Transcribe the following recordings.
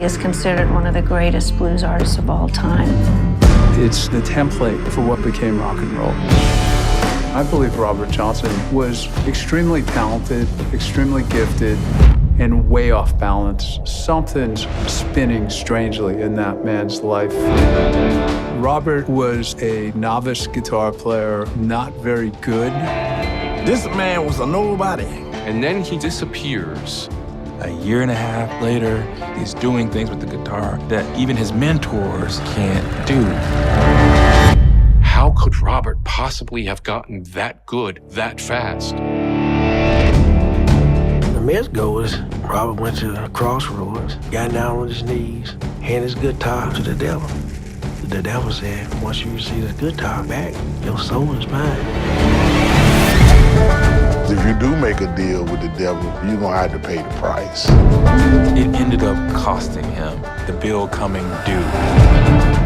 He is considered one of the greatest blues artists of all time. It's the template for what became rock and roll. I believe Robert Johnson was extremely talented, extremely gifted, and way off balance. Something's spinning strangely in that man's life. Robert was a novice guitar player, not very good. This man was a nobody. And then he disappears. A year and a half later, he's doing things with the guitar that even his mentors can't do. How could Robert possibly have gotten that good that fast? The myth goes, Robert went to a crossroads, got down on his knees, handed his guitar to the devil. The devil said, once you receive the guitar back, your soul is mine. If you do make a deal with the devil, you're gonna have to pay the price. It ended up costing him, the bill coming due.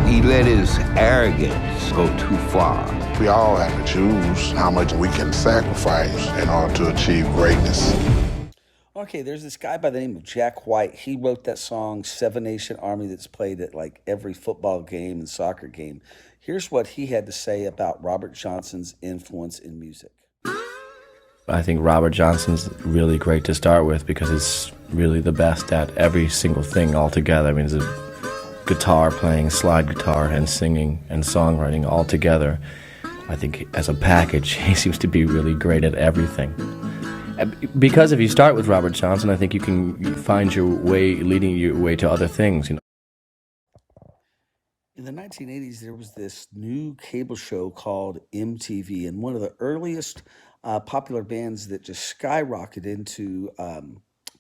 He let his arrogance go too far. We all have to choose how much we can sacrifice in order to achieve greatness. Okay, there's this guy by the name of Jack White. He wrote that song, Seven Nation Army, that's played at like every football game and soccer game. Here's what he had to say about Robert Johnson's influence in music. I think Robert Johnson's really great to start with because it's really the best at every single thing altogether. I mean, it's a guitar playing, slide guitar, and singing and songwriting all together. I think as a package, he seems to be really great at everything. Because if you start with Robert Johnson, I think you can find your way, leading your way to other things, you know. In the 1980s, there was this new cable show called MTV, and one of the earliest popular bands that just skyrocketed into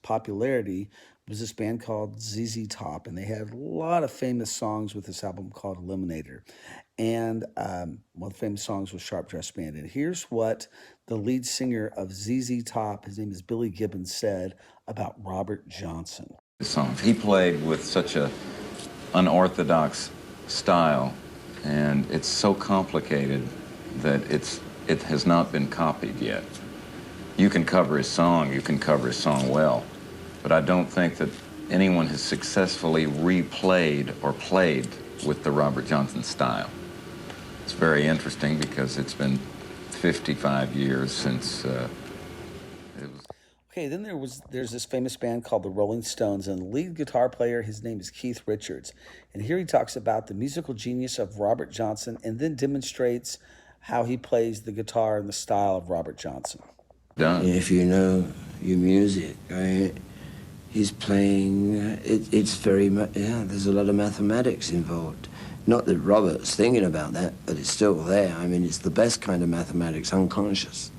popularity was this band called ZZ Top, and they had a lot of famous songs with this album called Eliminator. And one of the famous songs was Sharp Dressed Band. And here's what the lead singer of ZZ Top, his name is Billy Gibbons, said about Robert Johnson. The songs. He played with such a unorthodox style, and it's so complicated that it has not been copied yet. You can cover his song well, but I don't think that anyone has successfully replayed or played with the Robert Johnson style. It's very interesting because it's been 55 years since it was. Okay, then there's this famous band called the Rolling Stones, and the lead guitar player, his name is Keith Richards. And here he talks about the musical genius of Robert Johnson and then demonstrates how he plays the guitar in the style of Robert Johnson. Done. If you know your music, right, he's playing, it's very much, there's a lot of mathematics involved. Not that Robert's thinking about that, but it's still there. I mean, it's the best kind of mathematics, unconscious.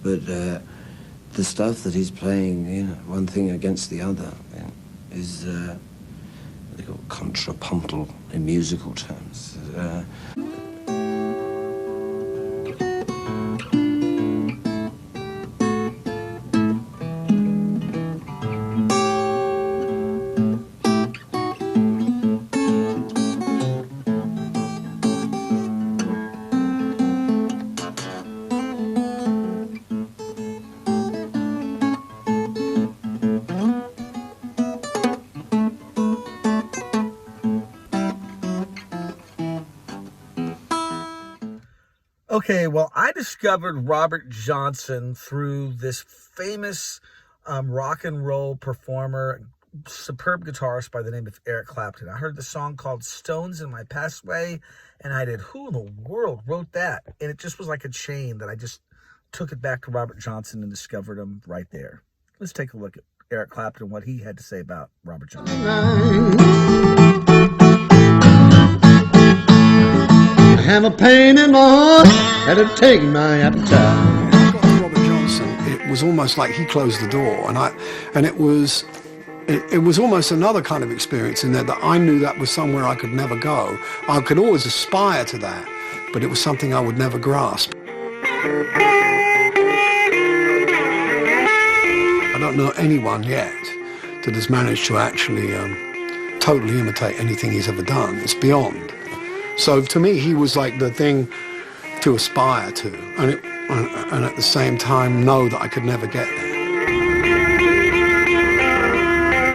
But the stuff that he's playing, you know, one thing against the other, is they call contrapuntal in musical terms. Okay, well, I discovered Robert Johnson through this famous rock and roll performer, superb guitarist by the name of Eric Clapton. I heard the song called Stones in My Passway, and I did, who in the world wrote that? And it just was like a chain that I just took it back to Robert Johnson and discovered him right there. Let's take a look at Eric Clapton, what he had to say about Robert Johnson. I have a pain in my heart, had to take my appetite. When I got to Robert Johnson, it was almost like he closed the door, and it was almost another kind of experience in there that I knew that was somewhere I could never go. I could always aspire to that, but it was something I would never grasp. I don't know anyone yet that has managed to actually totally imitate anything he's ever done. It's beyond. So to me, he was like the thing to aspire to, and at the same time know that I could never get there.